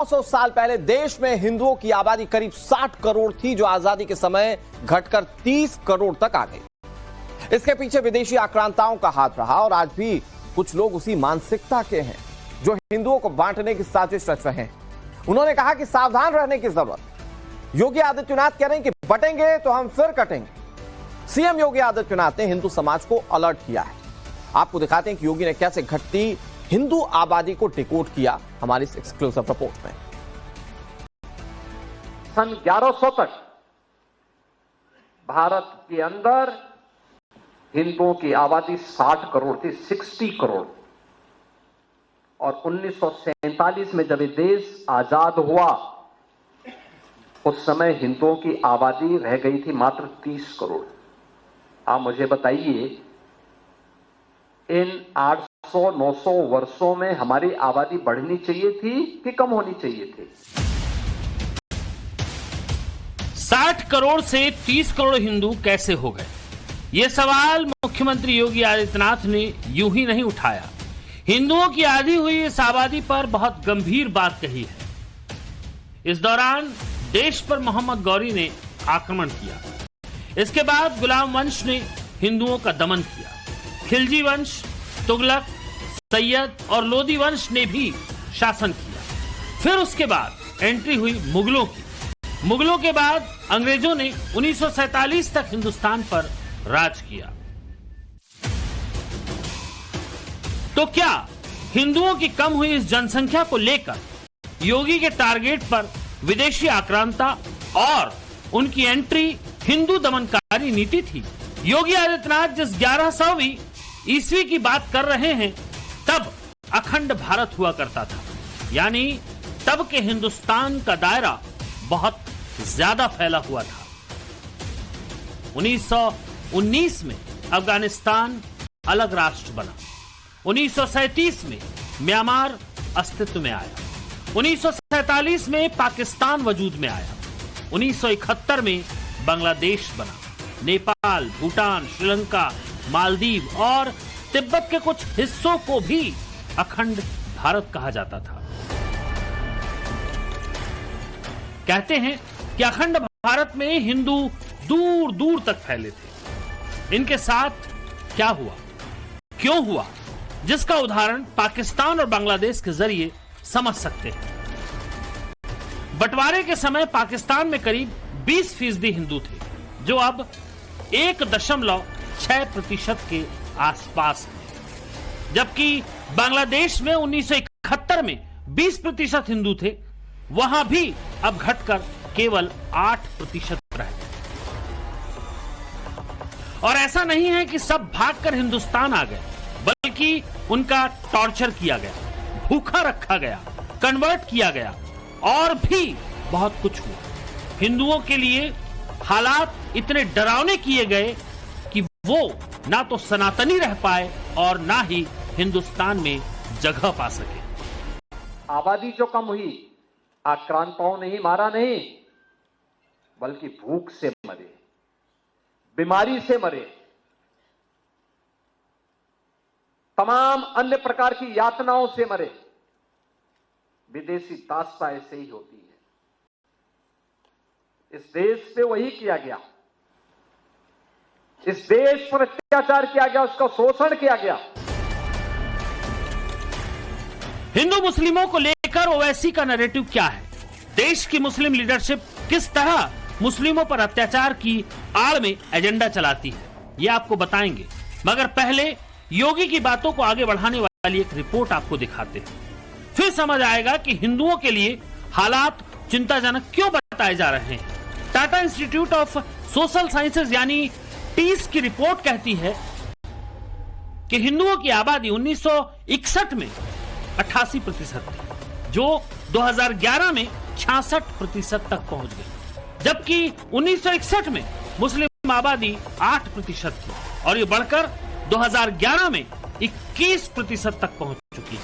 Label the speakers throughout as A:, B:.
A: 900 साल पहले देश में हिंदुओं की आबादी करीब 60 करोड़ थी, जो आजादी के समय घटकर 30 करोड़ तक आ गई। इसके पीछे विदेशी आक्रांताओं का हाथ रहा और आज भी कुछ लोग उसी मानसिकता के हैं जो हिंदुओं को बांटने की साजिश रच रहे हैं। उन्होंने कहा कि सावधान रहने की जरूरत। योगी आदित्यनाथ कह रहे हैं कि बटेंगे तो हम फिर कटेंगे। सीएम योगी आदित्यनाथ ने हिंदू समाज को अलर्ट किया है। आपको दिखाते हैं कि योगी ने कैसे घटती हिंदू आबादी को डिकोड किया हमारी इस एक्सक्लूसिव रिपोर्ट में।
B: सन 1100 तक भारत के अंदर हिंदुओं की आबादी 60 करोड़ थी, 60 करोड़। और 1947 में जब ये देश आजाद हुआ, उस समय हिंदुओं की आबादी रह गई थी मात्र 30 करोड़। आप मुझे बताइए, इन 800-900 वर्षों में हमारी आबादी बढ़नी चाहिए थी कि कम होनी चाहिए थी?
C: 60 करोड़ से 30 करोड़ हिंदू कैसे हो गए? ये सवाल मुख्यमंत्री योगी आदित्यनाथ ने यूं ही नहीं उठाया। हिंदुओं की आधी हुई इस आबादी पर बहुत गंभीर बात कही है। इस दौरान देश पर मोहम्मद गौरी ने आक्रमण किया। इसके बाद गुलाम वंश ने हिंदुओं का दमन किया। खिलजी वंश, तुगलक, सैयद और लोदी वंश ने भी शासन किया। फिर उसके बाद एंट्री हुई मुगलों की। मुगलों के बाद अंग्रेजों ने 1947 तक हिंदुस्तान पर राज किया। तो क्या हिंदुओं की कम हुई इस जनसंख्या को लेकर योगी के टारगेट पर विदेशी आक्रांता और उनकी एंट्री हिंदू दमनकारी नीति थी? योगी आदित्यनाथ जिस 1100वीं ईस्वी की बात कर रहे हैं, तब अखंड भारत हुआ करता था, यानी तब के हिंदुस्तान का दायरा बहुत ज्यादा फैला हुआ था। 1919 में अफगानिस्तान अलग राष्ट्र बना। 1937 में म्यांमार अस्तित्व में आया। 1947 में पाकिस्तान वजूद में आया। 1971 में बांग्लादेश बना। नेपाल, भूटान, श्रीलंका, मालदीव और तिब्बत के कुछ हिस्सों को भी अखंड भारत कहा जाता था। कहते हैं कि अखंड भारत में हिंदू दूर दूर तक फैले थे। इनके साथ क्या हुआ, क्यों हुआ, जिसका उदाहरण पाकिस्तान और बांग्लादेश के जरिए समझ सकते हैं। बंटवारे के समय पाकिस्तान में करीब 20% हिंदू थे, जो अब 1.6% के आसपास है। जबकि बांग्लादेश में 1971 में 20% हिंदू थे, वहां भी अब घटकर केवल 8% रह गए। और ऐसा नहीं है कि सब भागकर हिंदुस्तान आ गए, बल्कि उनका टॉर्चर किया गया, भूखा रखा गया, कन्वर्ट किया गया और भी बहुत कुछ हुआ। हिंदुओं के लिए हालात इतने डरावने किए गए कि वो ना तो सनातनी रह पाए और ना ही हिंदुस्तान में जगह पा सके।
B: आबादी जो कम हुई, आक्रांताओं ने ही मारा नहीं, बल्कि भूख से मरे, बीमारी से मरे, तमाम अन्य प्रकार की यातनाओं से मरे। विदेशी दासता ऐसे ही होती है। इस देश पे वही किया गया। इस देश पर अत्याचार किया गया, उसका शोषण किया गया।
C: हिंदू मुस्लिमों को लेकर ओवैसी का नैरेटिव क्या है? देश की मुस्लिम लीडरशिप किस तरह मुस्लिमों पर अत्याचार की आड़ में एजेंडा चलाती है, यह आपको बताएंगे। मगर पहले योगी की बातों को आगे बढ़ाने वाली एक रिपोर्ट आपको दिखाते हैं। फिर समझ आएगा कि हिंदुओं के लिए हालात चिंताजनक क्यों बताए जा रहे हैं। Tata institute of social sciences यानी टीस की रिपोर्ट कहती है कि हिंदुओं की आबादी 1961 में 88% थी, जो 2011 में 66% तक पहुंच गई। जबकि 1961 में मुस्लिम आबादी 8% थी और ये बढ़कर 2011 में 21% तक पहुंच चुकी है।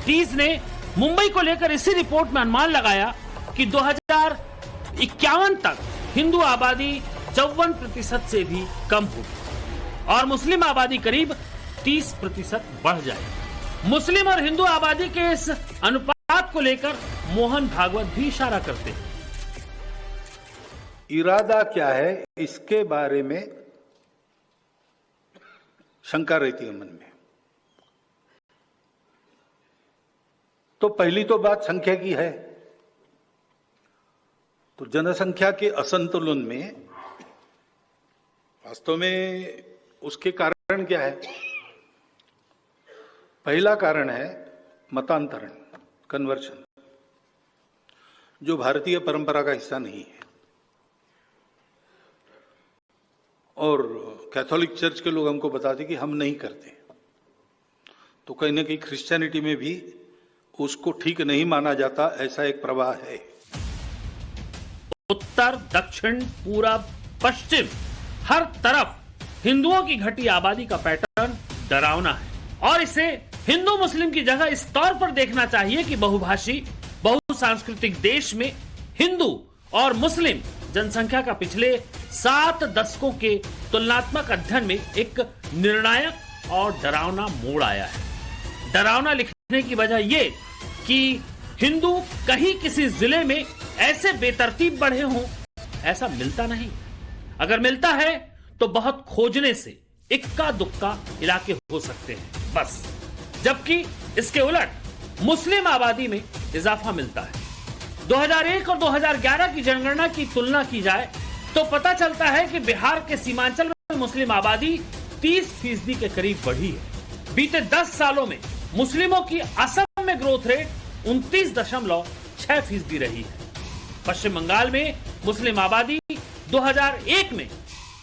C: टीस ने मुंबई को लेकर इसी रिपोर्ट में अनुमान लगाया कि 2051 तक हिंदू आबादी 54% से भी कम होगी और मुस्लिम आबादी करीब 30% बढ़ जाएगी। मुस्लिम और हिंदू आबादी के इस अनुपात बात को लेकर मोहन भागवत भी इशारा करते हैं।
D: इरादा क्या है इसके बारे में शंका रहती है मन में। तो पहली तो बात संख्या की है। तो जनसंख्या के असंतुलन में वास्तव में उसके कारण क्या है? पहला कारण है मतांतरण, कन्वर्शन, जो भारतीय परंपरा का हिस्सा नहीं है। और कैथोलिक चर्च के लोग हमको बताते कि हम नहीं करते। तो कहीं ना कहीं क्रिश्चियनिटी में भी उसको ठीक नहीं माना जाता, ऐसा एक प्रवाह है।
C: उत्तर, दक्षिण, पूरब, पश्चिम, हर तरफ हिंदुओं की घटी आबादी का पैटर्न डरावना है और इसे हिंदू मुस्लिम की जगह इस तौर पर देखना चाहिए कि बहुभाषी, बहुसांस्कृतिक देश में हिंदू और मुस्लिम जनसंख्या का पिछले 7 दशकों के तुलनात्मक अध्ययन में एक निर्णायक और डरावना मोड़ आया है। डरावना लिखने की वजह यह कि हिंदू कहीं किसी जिले में ऐसे बेतरतीब बढ़े हों, ऐसा मिलता नहीं। अगर मिलता है तो बहुत खोजने से इक्का दुक्का इलाके हो सकते हैं बस, जबकि इसके उलट मुस्लिम आबादी में इजाफा मिलता है। 2001 और 2011 की जनगणना की तुलना की जाए तो पता चलता है कि बिहार के सीमांचल में मुस्लिम आबादी 30% के करीब बढ़ी है। बीते 10 सालों में मुस्लिमों की असम में ग्रोथ रेट 29.6% रही है। पश्चिम बंगाल में मुस्लिम आबादी 2001 में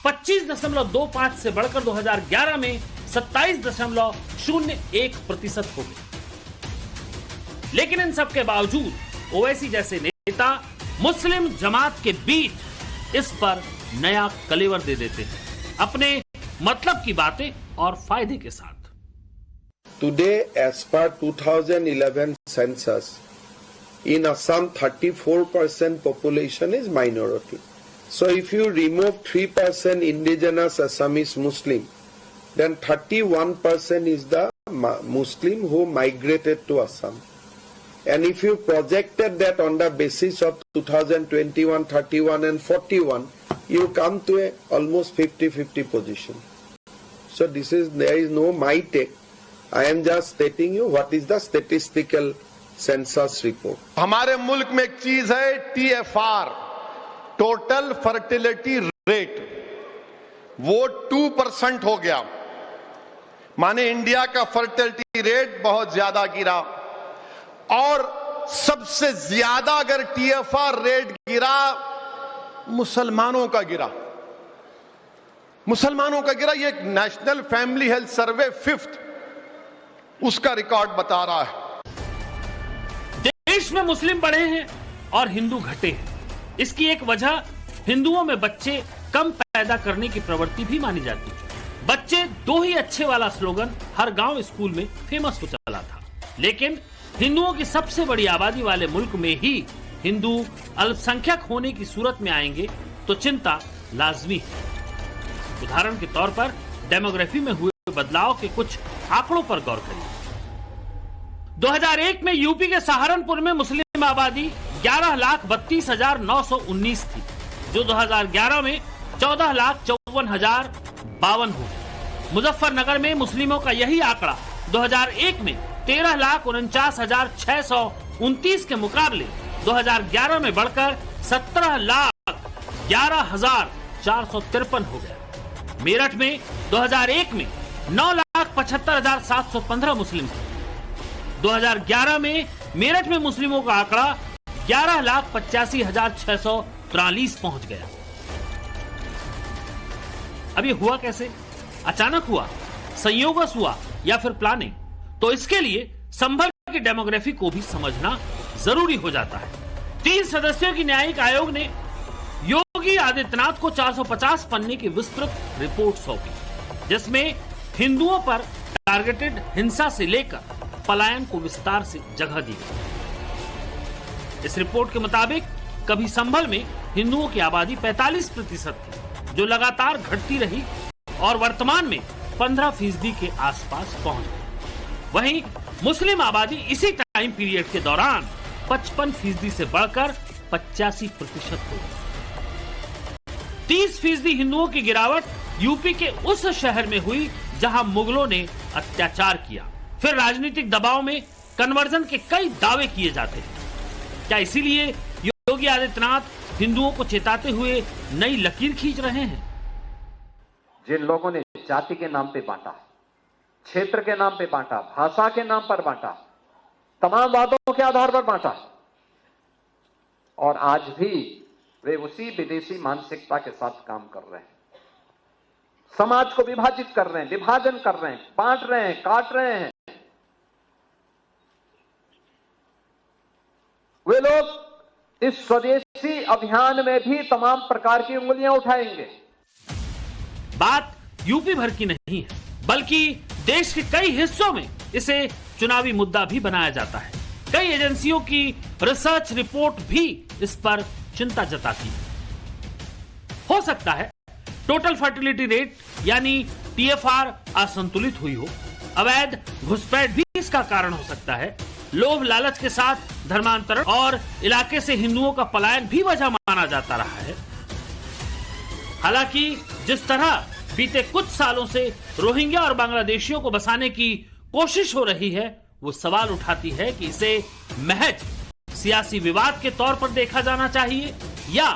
C: 25.25% से बढ़कर 2011 में 27.01% हो गई। लेकिन इन सब के बावजूद ओवैसी जैसे नेता मुस्लिम जमात के बीच इस पर नया कलेवर दे देते हैं, अपने मतलब की बातें और फायदे के साथ।
E: Today, as per 2011 census, in Assam 34% population is minority. So if you remove 3% indigenous Assamese Muslim, then 31% is the Muslim who migrated to Assam. And if you projected that on the basis of 2021, 31 and 41, you come to a almost 50-50 position. So there is no my take. I am just stating you what is the statistical census report.
F: हमारे मुल्क में एक चीज है TFR, total fertility rate, वो 2% हो गया। माने इंडिया का फर्टिलिटी रेट बहुत ज्यादा गिरा और सबसे ज्यादा अगर TFR रेट गिरा मुसलमानों का गिरा। मुसलमानों का गिरा। ये national family health survey 5th उसका रिकॉर्ड बता रहा है।
C: देश में मुस्लिम बढ़े हैं और हिंदू घटे हैं। इसकी एक वजह हिंदुओं में बच्चे कम पैदा करने की प्रवृत्ति भी मानी जाती है। बच्चे दो ही अच्छे वाला स्लोगन हर गांव स्कूल में फेमस हो चला था। लेकिन हिंदुओं की सबसे बड़ी आबादी वाले मुल्क में ही हिंदू अल्पसंख्यक होने की सूरत में आएंगे तो चिंता लाजमी है। उदाहरण के तौर पर डेमोग्राफी में हुए बदलाव के कुछ आंकड़ों पर गौर करिए। 2001 में यूपी के सहारनपुर में मुस्लिम आबादी 11,32,919 थी, जो 2011 में 14,54,052 हो गई। मुजफ्फरनगर में मुस्लिमों का यही आंकड़ा 2001 में 13,49,629 के मुकाबले 2011 में बढ़कर 17,11,453 हो गया। मेरठ में 2001 में 9,75,715 मुस्लिम थे। 2011 में मेरठ में मुस्लिमों का आंकड़ा 11,85,643 पहुंच गया। अब ये हुआ कैसे? अचानक हुआ, संयोगवश हुआ या फिर प्लानिंग? तो इसके लिए संभल की डेमोग्राफी को भी समझना जरूरी हो जाता है। 3 सदस्यों की न्यायिक आयोग ने योगी आदित्यनाथ को 450 पन्ने की विस्तृत रिपोर्ट सौंपी, जिसमें हिंदुओं पर टारगेटेड हिंसा से लेकर पलायन को विस्तार से जगह दी गई। इस रिपोर्ट के मुताबिक कभी संभल में हिंदुओं की आबादी 45% थी, जो लगातार घटती रही और वर्तमान में 15% के आसपास पहुंच गई। वहीं मुस्लिम आबादी इसी टाइम टाइम पीरियड के दौरान 55% से बढ़कर 85% हुई। 30% हिंदुओं की गिरावट यूपी के उस शहर में हुई जहां मुगलों ने अत्याचार किया। फिर राजनीतिक दबाव में कन्वर्जन के कई दावे किए जाते हैं। क्या इसीलिए योगी आदित्यनाथ हिंदुओं को चेताते हुए नई लकीर खींच रहे हैं?
B: जिन लोगों ने जाति के नाम पे बांटा, क्षेत्र के नाम पे बांटा, भाषा के नाम पर बांटा, तमाम वादों के आधार पर बांटा, और आज भी वे उसी विदेशी मानसिकता के साथ काम कर रहे हैं। समाज को विभाजित कर रहे हैं, विभाजन कर रहे हैं, बांट रहे हैं, काट रहे हैं। वे लोग इस स्वदेशी अभियान में भी तमाम प्रकार की उंगलियां उठाएंगे।
C: बात यूपी भर की नहीं है, बल्कि देश के कई हिस्सों में इसे चुनावी मुद्दा भी बनाया जाता है। कई एजेंसियों की रिसर्च रिपोर्ट भी इस पर चिंता जताती है। हो सकता है टोटल फर्टिलिटी रेट यानी TFR असंतुलित हुई हो। अवैध घुसपैठ भी इसका कारण हो सकता है। लोभ लालच के साथ धर्मांतरण और इलाके से हिंदुओं का पलायन भी वजह माना जाता रहा है। हालांकि जिस तरह बीते कुछ सालों से रोहिंग्या और बांग्लादेशियों को बसाने की कोशिश हो रही है, वो सवाल उठाती है कि इसे महज सियासी विवाद के तौर पर देखा जाना चाहिए या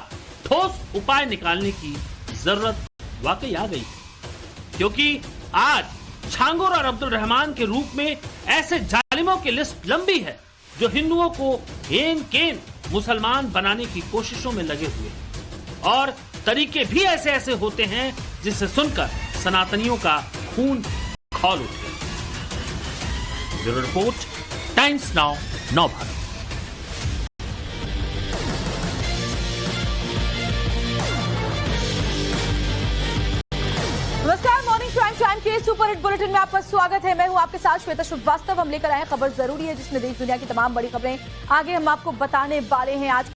C: ठोस उपाय निकालने की जरूरत वाकई आ गई है। क्योंकि आज छांगुर और अब्दुल रहमान के रूप में ऐसे जालिमों की लिस्ट लंबी है जो हिंदुओं को हेन केन मुसलमान बनाने की कोशिशों में लगे हुए हैं, और तरीके भी ऐसे ऐसे होते हैं जिसे सुनकर सनातनियों का खून खौल उठ गया। ब्यूरो रिपोर्ट, टाइम्स नाउ, नव भारत।
G: नमस्कार, मॉर्निंग टाइम के सुपर हिट बुलेटिन में आपका स्वागत है। मैं हूं आपके साथ श्वेता श्रीवास्तव। हम लेकर आए खबर जरूरी है जिसमें देश दुनिया की तमाम बड़ी खबरें आगे हम आपको बताने वाले हैं। आज